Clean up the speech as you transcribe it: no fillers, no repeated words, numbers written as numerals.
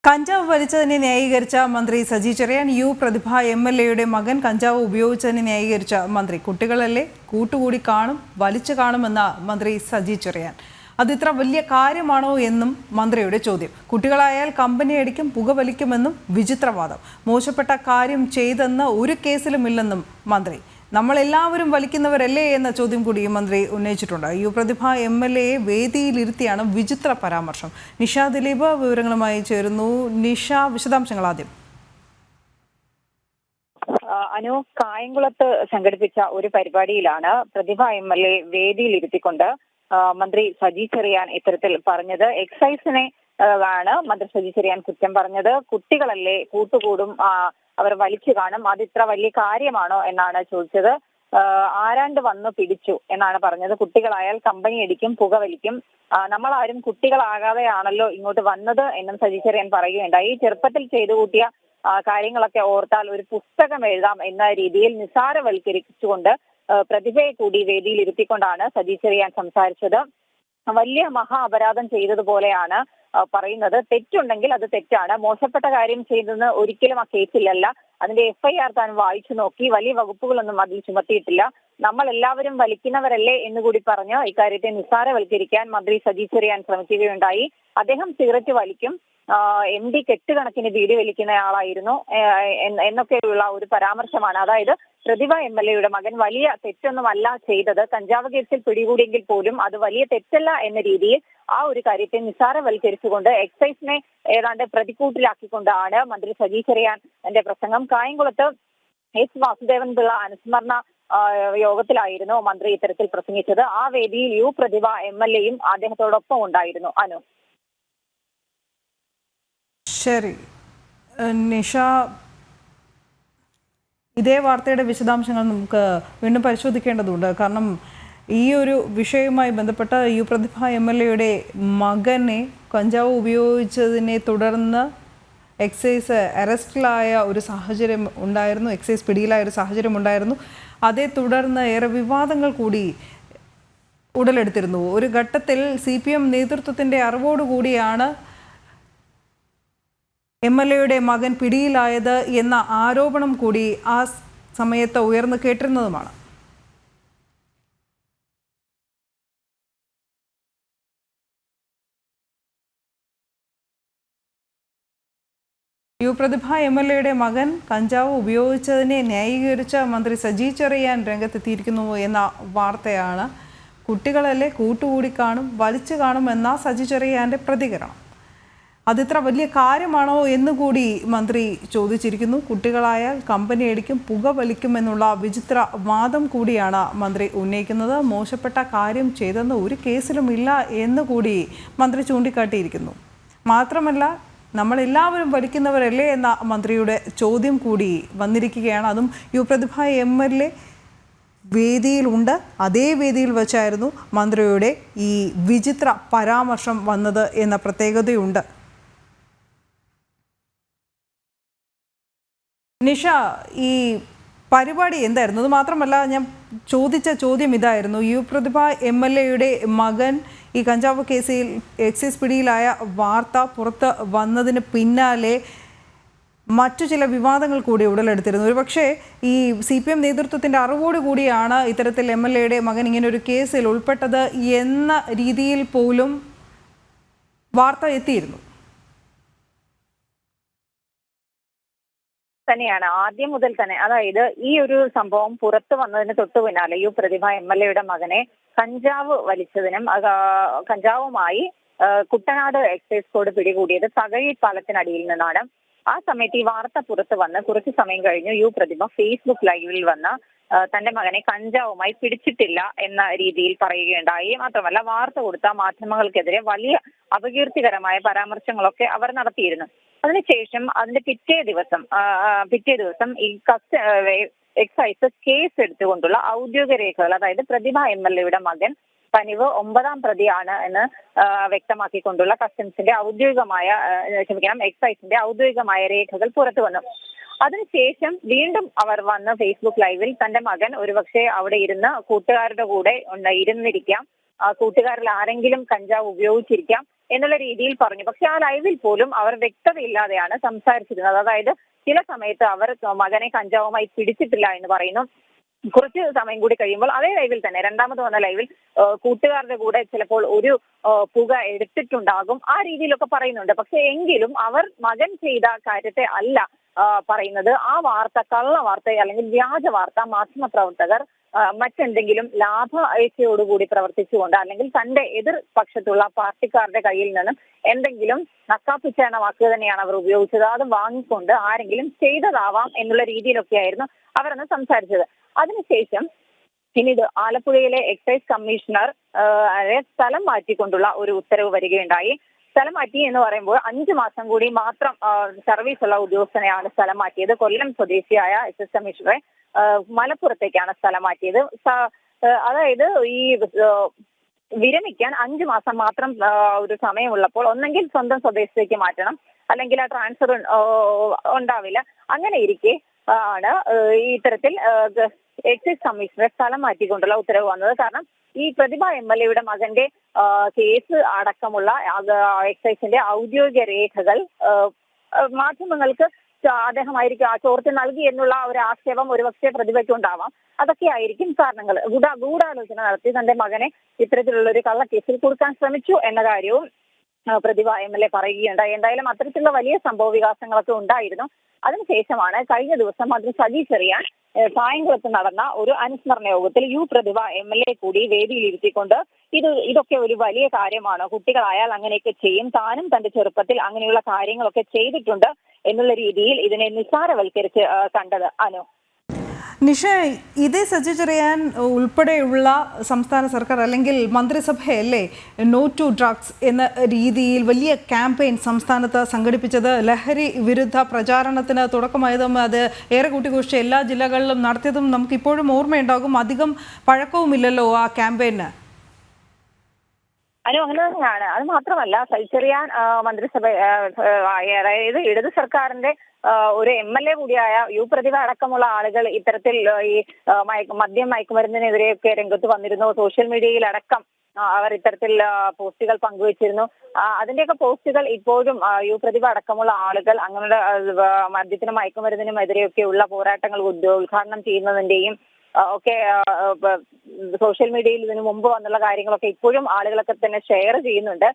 കഞ്ചാവ് വലിച്ചതിനെ ന്യായീകരിച്ച മന്ത്രി സജി ചെറിയാൻ പ്രതിഭ MLAയുടെ മകൻ കഞ്ചാവ് ഉപയോഗിച്ചതിനെ ന്യായീകരിച്ച മന്ത്രി കുട്ടികളല്ലേ കൂട്ടുകൂടി കാണും വലിച്ചു കാണുമെന്ന മന്ത്രി സജി ചെറിയാൻ അതിത്ര വലിയ കാര്യമാണോ എന്നും മന്ത്രിയുടെ ചോദ്യം. കുട്ടികളായാൽ കമ്പനി അടിക്കും പുകവലിക്കുമെന്നും വിചിത്രവാദം. മോശപ്പെട്ട കാര്യം ചെയ്തെന്ന് ഒരു കേസിലുമില്ലെന്നും മന്ത്രി. നമ്മളെല്ലാവരും വലിക്കുന്നവരല്ലേ എന്ന ചോദ്യം കൂടി മന്ത്രി ഉന്നയിച്ചിട്ടുണ്ട്. പ്രതിഭ MLAയെ വേദിയിലിരുത്തിയാണ് വിചിത്ര പരാമർശം. നിഷ ദിലീപ് വിവരങ്ങളുമായി ചേരുന്നു. നിഷ, വിശദാംശങ്ങൾ ആദ്യം. അനു, കായംകുളത്ത് സംഘടിപ്പിച്ച ഒരു പരിപാടിയിലാണ് പ്രതിഭ MLA വേദിയിലിരുത്തിക്കൊണ്ട് മന്ത്രി സജി ചെറിയാൻ ഇത്തരത്തിൽ പറഞ്ഞത്. എക്സൈസിനെ ആണ് മന്ത്രി സജി ചെറിയാൻ കുറ്റം പറഞ്ഞത്. കുട്ടികളല്ലേ കൂട്ടുകൂടും, അവർ വലിച്ചു കാണും, അതിത്ര വലിയ കാര്യമാണോ എന്നാണ് ചോദിച്ചത്. ആരാണ്ട് വന്നു പിടിച്ചു എന്നാണ് പറഞ്ഞത്. കുട്ടികളായാൽ കമ്പനി അടിക്കും പുകവലിക്കും, നമ്മളാരും കുട്ടികളാകാതെയാണല്ലോ ഇങ്ങോട്ട് വന്നത് എന്നും സജി ചെറിയാൻ പറയുകയുണ്ടായി. ചെറുപ്പത്തിൽ ചെയ്തു കൂട്ടിയ കാര്യങ്ങളൊക്കെ ഓർത്താൽ ഒരു പുസ്തകം എഴുതാം എന്ന രീതിയിൽ നിസ്സാരവൽക്കരിച്ചുകൊണ്ട് പ്രതിഭയെ കൂടി വേദിയിൽ ഇരുത്തിക്കൊണ്ടാണ് സജി ചെറിയാൻ സംസാരിച്ചത്. വലിയ മഹാ അപരാധം ചെയ്തതുപോലെയാണ് പറയുന്നത്. തെറ്റുണ്ടെങ്കിൽ അത് തെറ്റാണ്. മോശപ്പെട്ട കാര്യം ചെയ്തെന്ന് ഒരിക്കലും ആ കേസിലല്ല. അതിന്റെ FIR താൻ വായിച്ചു നോക്കി. വലിയ വകുപ്പുകളൊന്നും അതിൽ ചുമത്തിയിട്ടില്ല. നമ്മൾ എല്ലാവരും വലിക്കുന്നവരല്ലേ എന്നുകൂടി പറഞ്ഞ് ഇക്കാര്യത്തെ നിസ്സാരവൽക്കരിക്കാൻ മന്ത്രി സജി ചെറിയാൻ ശ്രമിക്കുകയുണ്ടായി. അദ്ദേഹം സിഗരറ്റ് വലിക്കും, MD കെട്ടുകണക്കിന് ബീഡി വലിക്കുന്നയാളായിരുന്നു എന്നൊക്കെയുള്ള ഒരു പരാമർശമാണ്. അതായത് പ്രതിഭ MLAയുടെ മകൻ വലിയ തെറ്റൊന്നുമല്ല ചെയ്തത്. കഞ്ചാവ് കേസിൽ പിടികൂടിയെങ്കിൽ പോലും അത് വലിയ തെറ്റല്ല എന്ന രീതിയിൽ ആ ഒരു കാര്യത്തെ നിസ്സാരവൽക്കരിച്ചുകൊണ്ട് എക്സൈസിനെ ഏതാണ്ട് പ്രതിക്കൂട്ടിലാക്കിക്കൊണ്ടാണ് മന്ത്രി സജി ചെറിയാൻ എന്റെ പ്രസംഗം. കായംകുളത്ത് S വാസുദേവൻ പിള്ള അനുസ്മരണ യോഗത്തിലായിരുന്നു മന്ത്രി ഇത്തരത്തിൽ പ്രസംഗിച്ചത്. ആ വേദിയിൽ പ്രതിഭ MLAയും അദ്ദേഹത്തോടൊപ്പം ഉണ്ടായിരുന്നു. അനു, ശരി നിഷ, ഇതേ വാർത്തയുടെ വിശദാംശങ്ങൾ നമുക്ക് വീണ്ടും പരിശോധിക്കേണ്ടതുണ്ട്. കാരണം ഈ ഒരു വിഷയവുമായി ബന്ധപ്പെട്ട പ്രതിഭ MLAയുടെ മകനെ കഞ്ചാവ് ഉപയോഗിച്ചതിനെ തുടർന്ന് എക്സൈസ് അറസ്റ്റിലായ ഒരു സാഹചര്യം ഉണ്ടായിരുന്നു, എക്സൈസ് പിടിയിലായ ഒരു സാഹചര്യം ഉണ്ടായിരുന്നു. അതേ തുടർന്ന് ഏറെ വിവാദങ്ങൾ കൂടി ഉടലെടുത്തിരുന്നു. ഒരു ഘട്ടത്തിൽ CPM നേതൃത്വത്തിൻ്റെ അറിവോടുകൂടിയാണ് MLAയുടെ മകൻ പിടിയിലായത് എന്ന ആരോപണം കൂടി ആ സമയത്ത് ഉയർന്നു കേട്ടിരുന്നതുമാണ്. പ്രതിഭ MLAയുടെ മകൻ കഞ്ചാവ് ഉപയോഗിച്ചതിനെ ന്യായീകരിച്ച മന്ത്രി സജി ചെറിയാൻ രംഗത്തെത്തിയിരിക്കുന്നു എന്ന വാർത്തയാണ്. കുട്ടികളല്ലേ കൂട്ടുകൂടി കാണും വലിച്ചു കാണും എന്ന സജി ചെറിയാൻ്റെ പ്രതികരണം. അതിത്ര വലിയ കാര്യമാണോ എന്നുകൂടി മന്ത്രി ചോദിച്ചിരിക്കുന്നു. കുട്ടികളായാൽ കമ്പനി അടിക്കും പുകവലിക്കുമെന്നുള്ള വിചിത്ര വാദം കൂടിയാണ് മന്ത്രി ഉന്നയിക്കുന്നത്. മോശപ്പെട്ട കാര്യം ചെയ്തെന്ന് ഒരു കേസിലും ഇല്ല എന്നുകൂടി മന്ത്രി ചൂണ്ടിക്കാട്ടിയിരിക്കുന്നു. മാത്രമല്ല നമ്മളെല്ലാവരും വലിക്കുന്നവരല്ലേ എന്ന മന്ത്രിയുടെ ചോദ്യം കൂടി വന്നിരിക്കുകയാണ്. അതും പ്രതിഭ MLA വേദിയിലുണ്ട്. അതേ വേദിയിൽ വെച്ചായിരുന്നു മന്ത്രിയുടെ ഈ വിചിത്ര പരാമർശം വന്നത് എന്ന പ്രത്യേകതയുണ്ട്. നിഷ, ഈ പരിപാടി എന്തായിരുന്നു? അത് മാത്രമല്ല, ഞാൻ ചോദിച്ച ചോദ്യം ഇതായിരുന്നു. പ്രതിഭ MLAയുടെ മകൻ ഈ കഞ്ചാവ് കേസിൽ എക്സൈസ് പിടിയിലായ വാർത്ത പുറത്ത് വന്നതിന് പിന്നാലെ മറ്റു ചില വിവാദങ്ങൾ കൂടി ഉടലെടുത്തിരുന്നു. ഒരുപക്ഷെ ഈ CPM നേതൃത്വത്തിൻ്റെ അറിവോടുകൂടിയാണ് ഇത്തരത്തിൽ MLAയുടെ മകൻ ഇങ്ങനെ ഒരു കേസിൽ ഉൾപ്പെട്ടത് എന്ന രീതിയിൽ പോലും വാർത്ത എത്തിയിരുന്നു. തന്നെയാണ് ആദ്യം മുതൽ തന്നെ. അതായത് ഈ ഒരു സംഭവം പുറത്തു വന്നതിന് തൊട്ടു പിന്നാലെ പ്രതിഭ MLAയുടെ മകനെ കഞ്ചാവ് വലിച്ചതിനും കഞ്ചാവുമായി കുട്ടനാട് എക്സൈസ് കോഡ് പിടികൂടിയത് തകഴി പാലത്തിനടിയിൽ നിന്നാണ്. ആ സമയത്ത് ഈ വാർത്ത പുറത്തു വന്ന് കുറച്ചു സമയം കഴിഞ്ഞു പ്രതിഭ ഫേസ്ബുക്ക് ലൈവിൽ വന്ന് തന്റെ മകനെ കഞ്ചാവുമായി പിടിച്ചിട്ടില്ല എന്ന രീതിയിൽ പറയുകയുണ്ടായി. മാത്രമല്ല വാർത്ത കൊടുത്ത മാധ്യമങ്ങൾക്കെതിരെ വലിയ അപകീർത്തികരമായ പരാമർശങ്ങളൊക്കെ അവർ നടത്തിയിരുന്നു. അതിനുശേഷം അതിന്റെ പിറ്റേ ദിവസം ഈ എക്സൈസ് കേസ് എടുത്തുകൊണ്ടുള്ള ഔദ്യോഗിക രേഖകൾ, അതായത് പ്രതിഭ MLAയുടെ മകൻ കനിവ് 9ാം പ്രതിയാണ് എന്ന് വ്യക്തമാക്കിക്കൊണ്ടുള്ള കസ്റ്റംസിന്റെ എക്സൈസിന്റെ ഔദ്യോഗികമായ രേഖകൾ പുറത്തു വന്നു. അതിനുശേഷം വീണ്ടും അവർ വന്ന് ഫേസ്ബുക്ക് ലൈവിൽ തന്റെ മകൻ ഒരുപക്ഷെ അവിടെ ഇരുന്ന് കൂട്ടുകാരുടെ കൂടെ ഇരുന്നിരിക്കാം, കൂട്ടുകാരിൽ ആരെങ്കിലും കഞ്ചാവ് ഉപയോഗിച്ചിരിക്കാം, എന്നുള്ള രീതിയിൽ പറഞ്ഞു. പക്ഷെ ആ ലൈവിൽ പോലും അവർ വ്യക്തതയില്ലാതെയാണ് സംസാരിച്ചിരുന്നത്. അതായത് ചില സമയത്ത് അവർ മകനെ കഞ്ചാവുമായി പിടിച്ചിട്ടില്ല എന്ന് പറയുന്നു. കുറച്ച് സമയം കൂടി കഴിയുമ്പോൾ അതേ ലൈവിൽ തന്നെ രണ്ടാമത് വന്ന ലൈവിൽ കൂട്ടുകാരുടെ കൂടെ ചിലപ്പോൾ ഒരു പുക എടുത്തിട്ടുണ്ടാകും, ആ രീതിയിലൊക്കെ പറയുന്നുണ്ട്. പക്ഷെ എങ്കിലും അവർ മകൻ ചെയ്ത കാര്യത്തെ അല്ല പറയുന്നത്. ആ വാർത്ത കള്ള വാർത്ത അല്ലെങ്കിൽ വ്യാജ വാർത്ത മാധ്യമപ്രവർത്തകർ മറ്റെന്തെങ്കിലും ലാഭേച്ഛയോടുകൂടി പ്രവർത്തിച്ചുകൊണ്ട് അല്ലെങ്കിൽ തന്റെ എതിർ പക്ഷത്തുള്ള പാർട്ടിക്കാരുടെ കയ്യിൽ നിന്നും എന്തെങ്കിലും നക്കാപ്പിച്ച എന്ന വാക്ക് തന്നെയാണ് അവർ ഉപയോഗിച്ചത്. അത് വാങ്ങിക്കൊണ്ട് ആരെങ്കിലും ചെയ്തതാവാം എന്നുള്ള രീതിയിലൊക്കെയായിരുന്നു അവരന്ന് സംസാരിച്ചത്. അതിനുശേഷം പിന്നീട് ആലപ്പുഴയിലെ എക്സൈസ് കമ്മീഷണർ സ്ഥലം മാറ്റിക്കൊണ്ടുള്ള ഒരു ഉത്തരവ് വരികയുണ്ടായി. സ്ഥലം മാറ്റി എന്ന് പറയുമ്പോൾ 5 മാസം കൂടി മാത്രം സർവീസുള്ള ഉദ്യോഗസ്ഥനെയാണ് സ്ഥലം മാറ്റിയത്. കൊല്ലം സ്വദേശിയായ എക്സൈസ് കമ്മീഷണറെ മലപ്പുറത്തേക്കാണ് സ്ഥലം മാറ്റിയത്. അതായത് ഈ വിരമിക്കാൻ 5 മാസം മാത്രം ഒരു സമയമുള്ളപ്പോൾ ഒന്നെങ്കിൽ സ്വന്തം സ്വദേശത്തേക്ക് മാറ്റണം, അല്ലെങ്കിൽ ആ ട്രാൻസ്ഫർ ഉണ്ടാവില്ല. അങ്ങനെ ഇരിക്കെ ആണ് ഈ ഇത്തരത്തിൽ എക്സൈസ് കമ്മീഷണറെ സ്ഥലം മാറ്റിക്കൊണ്ടുള്ള ഉത്തരവ് വന്നത്. കാരണം ഈ പ്രതിഭ MLA മകന്റെ കേസ് അടക്കമുള്ള എക്സൈസിന്റെ ഔദ്യോഗിക രേഖകൾ മാധ്യമങ്ങൾക്ക് അദ്ദേഹമായിരിക്കും ആ ചോർത്തി നൽകി എന്നുള്ള ഒരു ആക്ഷേപം ഒരുപക്ഷെ പ്രതിഭയ്ക്കുണ്ടാവാം. അതൊക്കെ ആയിരിക്കും കാരണങ്ങൾ. ഗൂഢാലോചന നടത്തി തന്റെ മകനെ ഇത്തരത്തിലുള്ള ഒരു കള്ളക്കേസിൽ കൊടുക്കാൻ ശ്രമിച്ചു എന്ന കാര്യവും പ്രതിഭ MLA പറയുകയുണ്ടായി. എന്തായാലും അത്തരത്തിലുള്ള വലിയ സംഭവ വികാസങ്ങളൊക്കെ ഉണ്ടായിരുന്നു. അതിനുശേഷമാണ് കഴിഞ്ഞ ദിവസം മന്ത്രി സജി ചെറിയാൻ കായംകുളത്ത് നടന്ന ഒരു അനുസ്മരണ യോഗത്തിൽ പ്രതിഭ MLA കൂടി വേദിയിലിരുത്തിക്കൊണ്ട് ഇതൊക്കെ ഒരു വലിയ കാര്യമാണ്, കുട്ടികളായാൽ അങ്ങനെയൊക്കെ ചെയ്യും, താനും തന്റെ ചെറുപ്പത്തിൽ അങ്ങനെയുള്ള കാര്യങ്ങളൊക്കെ ചെയ്തിട്ടുണ്ട് എന്നുള്ള രീതിയിൽ ഇതിനെ നിസ്സാരവൽക്കരിച്ച് കണ്ടത്. അനു, നിഷ, ഇതേ സജി ചെറിയാൻ ഉൾപ്പെടെയുള്ള സംസ്ഥാന സർക്കാർ അല്ലെങ്കിൽ മന്ത്രിസഭയല്ലേ നോ ടു ഡ്രഗ്സ് എന്ന രീതിയിൽ വലിയ ക്യാമ്പയിൻ സംസ്ഥാനത്ത് സംഘടിപ്പിച്ചത്? ലഹരി വിരുദ്ധ പ്രചാരണത്തിന് തുടക്കമായതും അത് ഏറെ കൂട്ടിക്കൊഴിച്ച് എല്ലാ ജില്ലകളിലും നടത്തിയതും നമുക്കിപ്പോഴും ഓർമ്മയുണ്ടാകും. അധികം പഴക്കവുമില്ലല്ലോ ആ ക്യാമ്പയിന്. അങ്ങനെ തന്നെയാണ്. അത് മാത്രമല്ല സജി ചെറിയാൻ മന്ത്രിസഭ അതായത് ഇടത് സർക്കാരിന്റെ ഒരു MLA കൂടിയായ പ്രതിഭ അടക്കമുള്ള ആളുകൾ ഇത്തരത്തിൽ ഈ മദ്യം മയക്കുമരുന്നിനെതിരെയൊക്കെ രംഗത്ത് വന്നിരുന്നു. സോഷ്യൽ മീഡിയയിൽ അടക്കം അവർ ഇത്തരത്തിൽ പോസ്റ്റുകൾ പങ്കുവച്ചിരുന്നു. അതിന്റെയൊക്കെ പോസ്റ്റുകൾ ഇപ്പോഴും പ്രതിഭ അടക്കമുള്ള ആളുകൾ അങ്ങനെ മദ്യത്തിനും മയക്കുമരുന്നിനും എതിരെയൊക്കെയുള്ള പോരാട്ടങ്ങൾ ഉദ്ഘാടനം ചെയ്യുന്നതിന്റെയും ഒക്കെ സോഷ്യൽ മീഡിയയിൽ ഇതിനു മുമ്പ് വന്നുള്ള കാര്യങ്ങളൊക്കെ ഇപ്പോഴും ആളുകളൊക്കെ തന്നെ ഷെയർ ചെയ്യുന്നുണ്ട്.